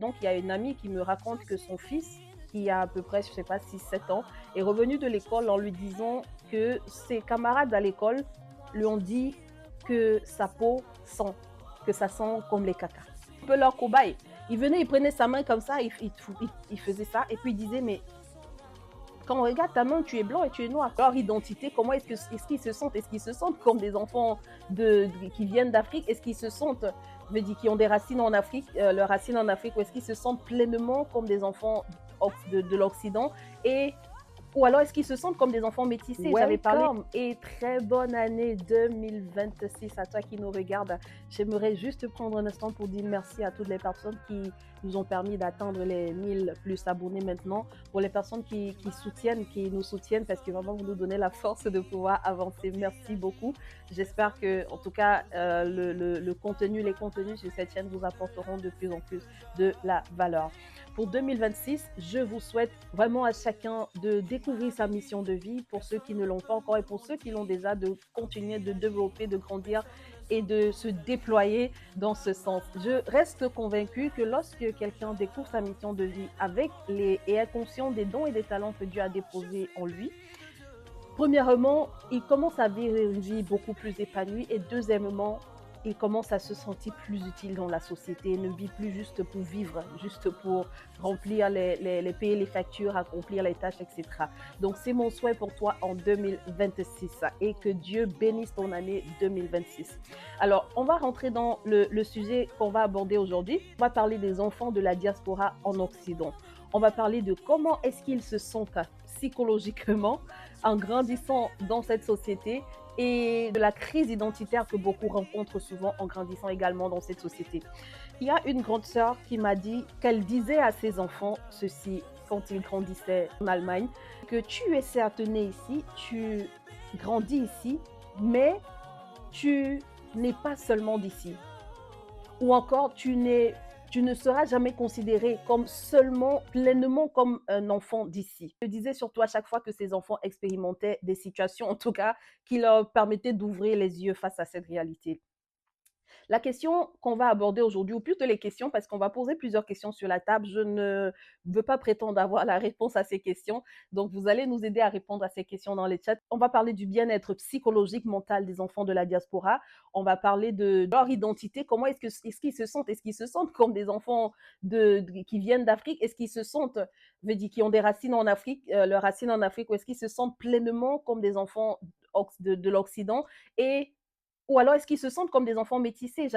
Donc, il y a une amie qui me raconte que son fils, qui a à peu près, je sais pas, 6, 7 ans, est revenu de l'école en lui disant que ses camarades à l'école lui ont dit que sa peau sent, que ça sent comme les caca. Un peu leur cobaye. Il venait, il prenait sa main comme ça, il faisait ça, et puis il disait, mais quand on regarde ta main, tu es blanc et tu es noir. Leur identité, comment est-ce qu'ils se sentent? Est-ce qu'ils se sentent comme des enfants qui viennent d'Afrique? Est-ce qu'ils se sentent, je me dis, qui ont des racines en Afrique, leurs racines en Afrique, ou est-ce qu'ils se sentent pleinement comme des enfants de l'Occident? Et ou alors est-ce qu'ils se sentent comme des enfants métissés? J'avais parlé. Welcome et très bonne année 2026 à toi qui nous regarde. J'aimerais juste prendre un instant pour dire merci à toutes les personnes qui nous ont permis d'atteindre les 1000 plus abonnés maintenant, pour les personnes qui soutiennent, qui nous soutiennent, parce que vraiment vous nous donnez la force de pouvoir avancer. Merci beaucoup. J'espère que, en tout cas, le contenu, les contenus sur cette chaîne vous apporteront de plus en plus de la valeur. Pour 2026, je vous souhaite vraiment à chacun de découvrir sa mission de vie, pour ceux qui ne l'ont pas encore et pour ceux qui l'ont déjà, de continuer de développer, de grandir et de se déployer dans ce sens. Je reste convaincue que lorsque quelqu'un découvre sa mission de vie et est conscient des dons et des talents que Dieu a déposés en lui, premièrement, il commence à vivre une vie beaucoup plus épanouie, et deuxièmement, il commence à se sentir plus utile dans la société. Il ne vit plus juste pour vivre, juste pour remplir payer les factures, accomplir les tâches, etc. Donc, c'est mon souhait pour toi en 2026, et que Dieu bénisse ton année 2026. Alors, on va rentrer dans le sujet qu'on va aborder aujourd'hui. On va parler des enfants de la diaspora en Occident. On va parler de comment est-ce qu'ils se sentent psychologiquement en grandissant dans cette société, et de la crise identitaire que beaucoup rencontrent souvent en grandissant également dans cette société. Il y a une grande sœur qui m'a dit qu'elle disait à ses enfants ceci quand ils grandissaient en Allemagne, que tu es certes né ici, tu grandis ici, mais tu n'es pas seulement d'ici. Ou encore, tu ne seras jamais considéré comme seulement, pleinement comme un enfant d'ici. Je disais surtout à chaque fois que ces enfants expérimentaient des situations, en tout cas, qui leur permettaient d'ouvrir les yeux face à cette réalité. La question qu'on va aborder aujourd'hui, ou plutôt les questions, parce qu'on va poser plusieurs questions sur la table. Je ne veux pas prétendre avoir la réponse à ces questions. Donc, vous allez nous aider à répondre à ces questions dans les chats. On va parler du bien-être psychologique, mental des enfants de la diaspora. On va parler de leur identité. Comment est-ce qu'ils se sentent? Est-ce qu'ils se sentent comme des enfants qui viennent d'Afrique? Est-ce qu'ils se sentent, je veux dire, qui ont des racines en Afrique, leurs racines en Afrique, ou est-ce qu'ils se sentent pleinement comme des enfants de l'Occident? Et ou alors est-ce qu'ils se sentent comme des enfants métissés?